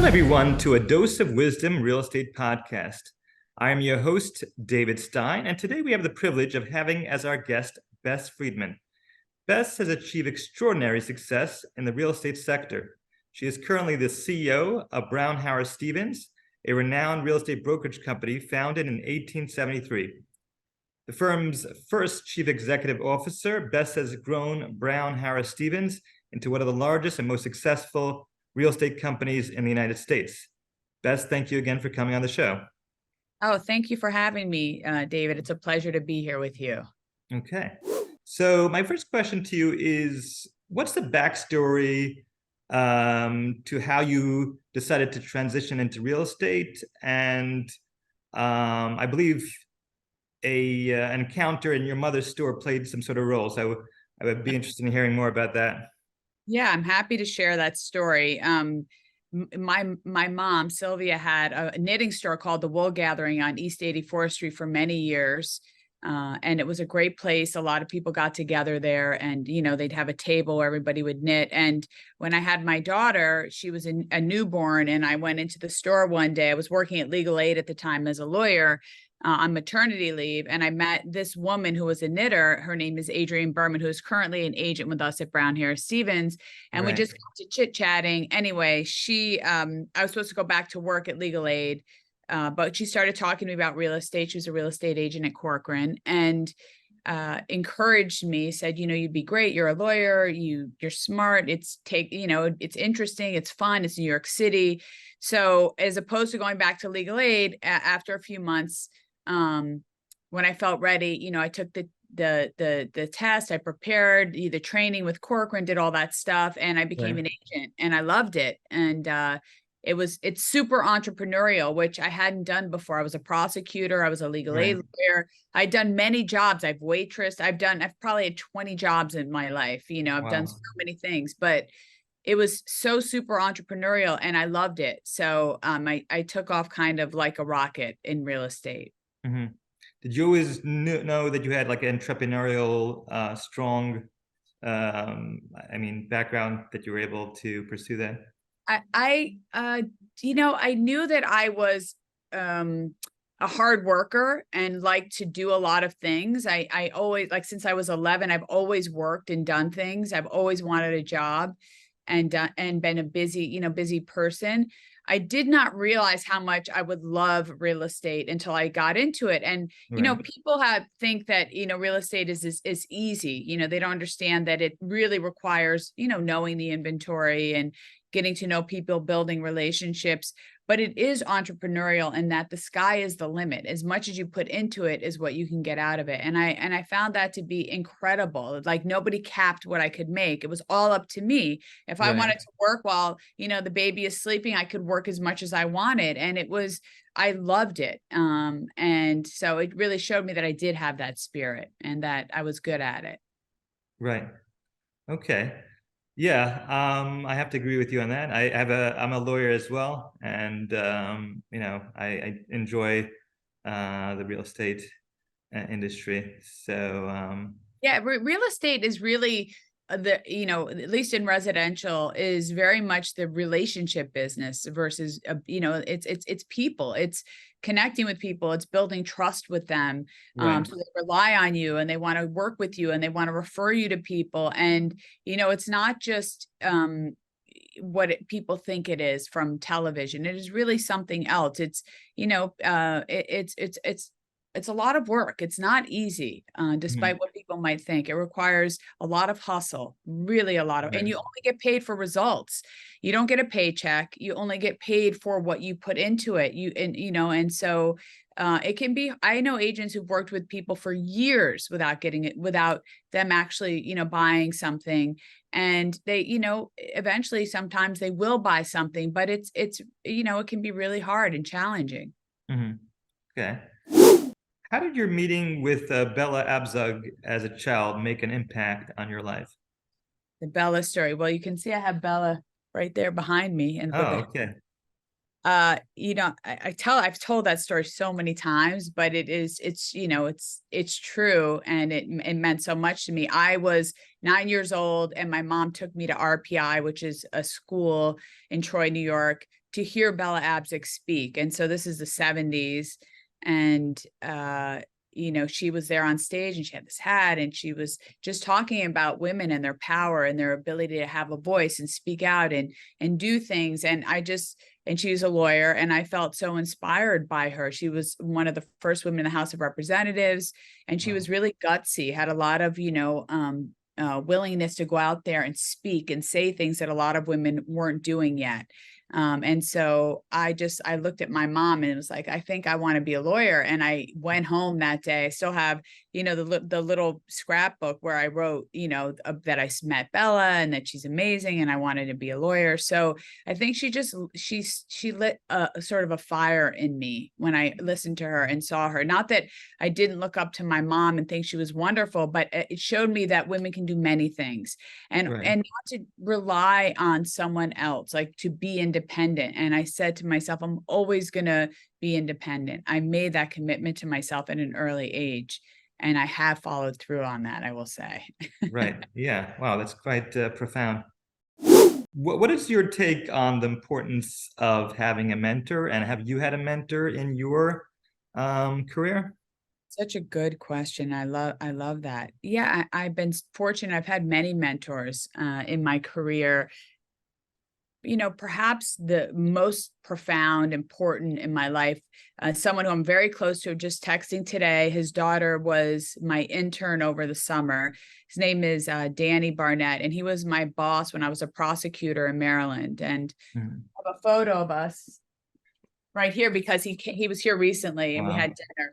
everyone, to A Dose of Wisdom Real Estate Podcast. I am your host, David Stein, and today we have the privilege of having as our guest Bess Freedman. Bess has achieved extraordinary success in the real estate sector. She is currently the CEO of Brown Harris Stevens, a renowned real estate brokerage company founded in 1873. The firm's first chief executive officer, Bess has grown Brown Harris Stevens into one of the largest and most successful real estate companies in the United States. Bess, thank you again for coming on the show. Oh, thank you for having me, David. It's a pleasure to be here with you. Okay. So my first question to you is, what's the backstory to how you decided to transition into real estate? And I believe an encounter in your mother's store played some sort of role. So I would be interested in hearing more about that. Yeah, I'm happy to share that story. My mom, Sylvia, had a knitting store called the Wool Gathering on East 84th Street for many years. And it was a great place. A lot of people got together there and, they'd have a table where everybody would knit. And when I had my daughter, she was a newborn, and I went into the store one day. I was working at Legal Aid at the time as a lawyer on maternity leave. And I met this woman who was a knitter. Her name is Adrienne Berman, who is currently an agent with us at Brown Harris Stevens. And we just got to chit-chatting. Anyway, I was supposed to go back to work at Legal Aid, but she started talking to me about real estate. She was a real estate agent at Corcoran, and encouraged me, said, you'd be great. You're a lawyer. You're smart. It's interesting. It's fun. It's New York City. So as opposed to going back to Legal Aid after a few months, when I felt ready, I took the test, I prepared the training with Corcoran, did all that stuff, and I became an agent, and I loved it. And it's super entrepreneurial, which I hadn't done before. I was a prosecutor. I was a legal aid lawyer. I'd done many jobs. I've waitressed. I've probably had 20 jobs in my life. I've done so many things, but it was so super entrepreneurial, and I loved it. So I took off kind of like a rocket in real estate. Mm-hmm. Did you always know that you had like an entrepreneurial, strong, background, that you were able to pursue that? I knew that I was a hard worker and like to do a lot of things. I always, like, since I was 11, I've always worked and done things. I've always wanted a job and been a busy person. I did not realize how much I would love real estate until I got into it. And, people think that, real estate is easy. They don't understand that it really requires, knowing the inventory and getting to know people, building relationships. But it is entrepreneurial, and that the sky is the limit. As much as you put into it is what you can get out of it. And I found that to be incredible. Like, nobody capped what I could make. It was all up to me. If I wanted to work while, the baby is sleeping, I could work as much as I wanted. And I loved it. And so it really showed me that I did have that spirit and that I was good at it. Right. Okay. Yeah, I have to agree with you on that. I'm a lawyer as well, and I enjoy the real estate industry. So real estate is really at least in residential, is very much the relationship business versus it's people. It's connecting with people. It's building trust with them. So they rely on you, and they want to work with you, and they want to refer you to people. And it's not just what people think it is from television. It is really something else. It's it's a lot of work. It's not easy, despite what people might think. It requires a lot of hustle, really a lot of, and you only get paid for results. You don't get a paycheck. You only get paid for what you put into it. And so it can be, I know agents who've worked with people for years without getting it, without them actually, buying something. And they, eventually sometimes they will buy something, but it's it can be really hard and challenging. Mm-hmm. Okay. How did your meeting with Bella Abzug as a child make an impact on your life? The Bella story. Well, you can see I have Bella right there behind me. And okay. I've told that story so many times, but it's true. And it meant so much to me. I was 9 years old, and my mom took me to RPI, which is a school in Troy, New York, to hear Bella Abzug speak. And so this is the 70s. And, she was there on stage and she had this hat and she was just talking about women and their power and their ability to have a voice and speak out and do things. And she was a lawyer, and I felt so inspired by her. She was one of the first women in the House of Representatives, and she was really gutsy, had a lot of, willingness to go out there and speak and say things that a lot of women weren't doing yet. And so I looked at my mom and it was like, I think I want to be a lawyer. And I went home that day. I still have, the little scrapbook where I wrote, that I met Bella and that she's amazing and I wanted to be a lawyer. So I think she lit a sort of a fire in me when I listened to her and saw her. Not that I didn't look up to my mom and think she was wonderful, but it showed me that women can do many things and not to rely on someone else, like to be independent. And I said to myself, I'm always going to be independent. I made that commitment to myself at an early age, and I have followed through on that, I will say. Right. Yeah. Wow. That's quite profound. What is your take on the importance of having a mentor? And have you had a mentor in your career? Such a good question. I love that. Yeah, I've been fortunate. I've had many mentors in my career. Perhaps the most profound, important in my life, someone who I'm very close to, just texting today. His daughter was my intern over the summer. His name is Danny Barnett, and he was my boss when I was a prosecutor in Maryland. And I have a photo of us right here because he was here recently and we had dinner.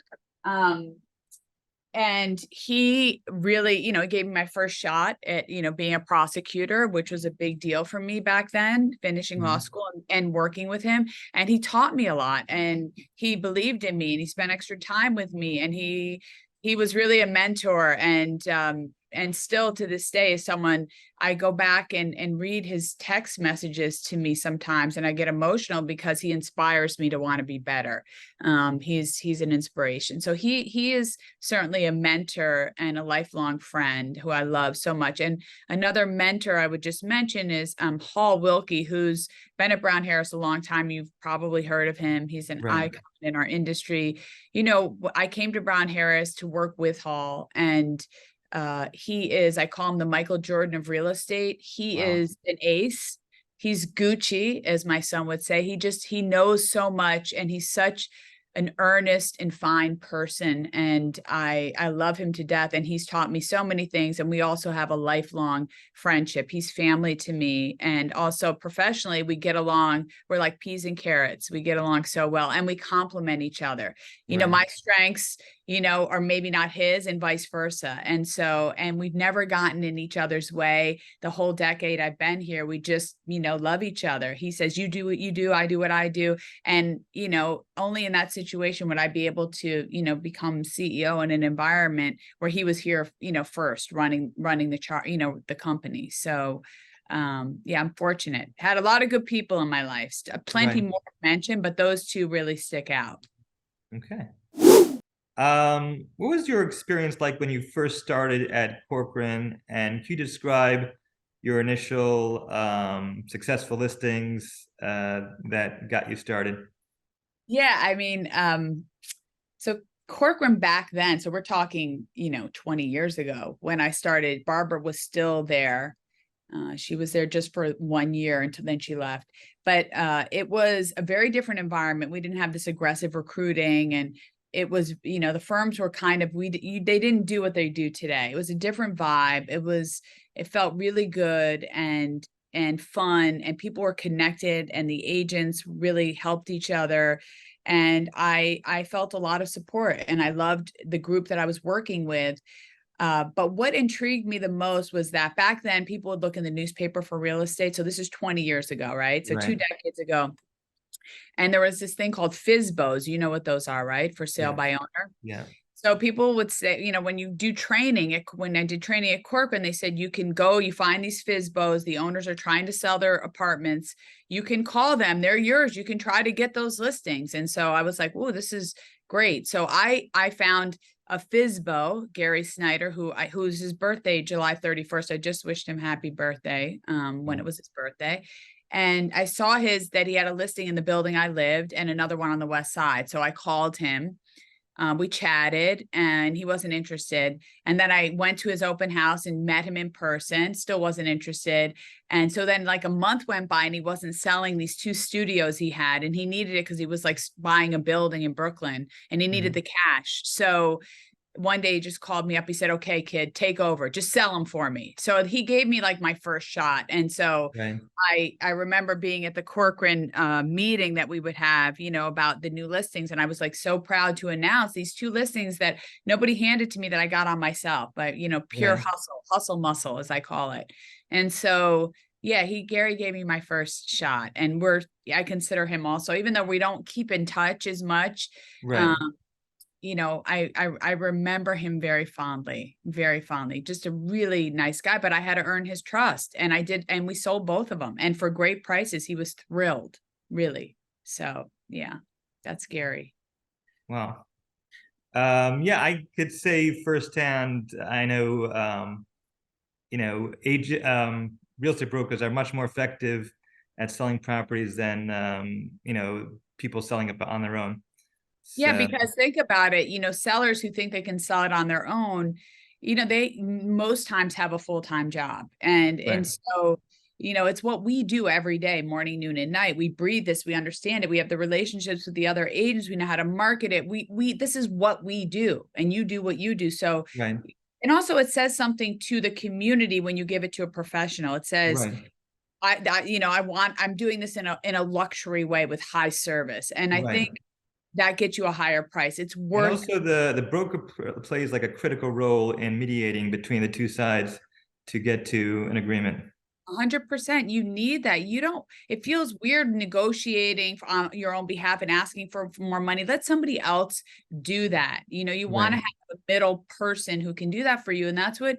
And he really, gave me my first shot at, being a prosecutor, which was a big deal for me back then, finishing law school and working with him. And he taught me a lot, and he believed in me, and he spent extra time with me, and he was really a mentor. And still to this day is someone I go back and read his text messages to me sometimes, and I get emotional because he inspires me to want to be better. He's an inspiration. So he is certainly a mentor and a lifelong friend who I love so much. And another mentor I would just mention is Hall Wilkie, who's been at Brown Harris a long time. You've probably heard of him. He's an icon in our industry. I came to Brown Harris to work with Hall, and he is, I call him the Michael Jordan of real estate. He is an ace. He's Gucci, as my son would say. He knows so much, and he's such an earnest and fine person. And I love him to death. And he's taught me so many things. And we also have a lifelong friendship. He's family to me. And also professionally, we get along. We're like peas and carrots. We get along so well, and we complement each other. My strengths, are maybe not his, and vice versa. And we've never gotten in each other's way. The whole decade I've been here, we just, love each other. He says, you do what you do, I do what I do. And, only in that situation would I be able to, become CEO in an environment where he was here, first running the company. So, I'm fortunate. Had a lot of good people in my life, plenty more to mention, but those two really stick out. Okay. What was your experience like when you first started at Corcoran? And can you describe your initial successful listings that got you started? Yeah, I mean, so Corcoran back then, so we're talking, 20 years ago when I started, Barbara was still there. She was there just for 1 year until then she left. But it was a very different environment. We didn't have this aggressive recruiting, and it was, the firms were kind of, they didn't do what they do today. It was a different vibe. It felt really good and fun, and people were connected, and the agents really helped each other. And I felt a lot of support, and I loved the group that I was working with. But what intrigued me the most was that back then people would look in the newspaper for real estate. So this is 20 years ago, right? So 2 decades ago. And there was this thing called FSBOs. You know what those are, right? For sale by owner. Yeah. So people would say, when you do training, when I did training at Corcoran, they said, you can go, you find these FSBOs, the owners are trying to sell their apartments. You can call them, they're yours. You can try to get those listings. And so I was like, oh, this is great. So I found a FSBO, Gary Snyder, who's his birthday, July 31st. I just wished him happy birthday when it was his birthday. And I saw that he had a listing in the building I lived and another one on the west side. So I called him. We chatted and he wasn't interested. And then I went to his open house and met him in person, still wasn't interested. And so then like a month went by and he wasn't selling these 2 studios he had, and he needed it because he was like buying a building in Brooklyn and he needed the cash. So one day he just called me up. He said, okay, kid, take over, just sell them for me. So he gave me like my first shot. And so Right. I remember being at the Corcoran meeting that we would have, about the new listings. And I was like so proud to announce these 2 listings that nobody handed to me that I got on myself, but pure Right. hustle muscle, as I call it. And so, yeah, Gary gave me my first shot, and I consider him also, even though we don't keep in touch as much. Right. I remember him very fondly, just a really nice guy, but I had to earn his trust, and I did. And we sold both of them, and for great prices. He was thrilled, really. So yeah, that's Gary. Wow. Yeah, I could say firsthand, I know, real estate brokers are much more effective at selling properties than, people selling it on their own. Yeah, So, because think about it, sellers who think they can sell it on their own, they most times have a full-time job. And right. so, it's what we do every day, morning, noon, and night. We breathe this, we understand it. We have the relationships with the other agents. We know how to market it. This is what we do, and you do what you do. So, Right. and also it says something to the community when you give it to a professional. It says, Right. I'm doing this in a luxury way with high service. And I Right. think that gets you a higher price. It's And worth also the broker plays like a critical role in mediating between the 2 sides to get to an agreement. 100%. You need that. It feels weird negotiating on your own behalf and asking for more money. Let somebody else do that. You want to Right. have a middle person who can do that for you. And that's what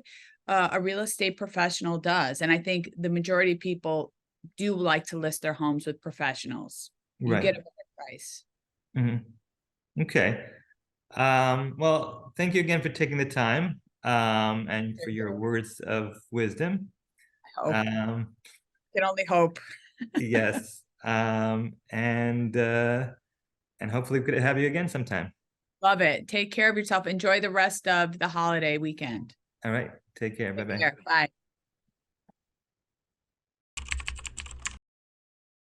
a real estate professional does. And I think the majority of people do like to list their homes with professionals. You Right. get a better price. Mhm. Okay. Well, thank you again for taking the time, and for your words of wisdom. I hope. Um, Can only hope. yes. And hopefully we could have you again sometime. Love it. Take care of yourself. Enjoy the rest of the holiday weekend. All right. Take care. Take Bye-bye. care. Bye.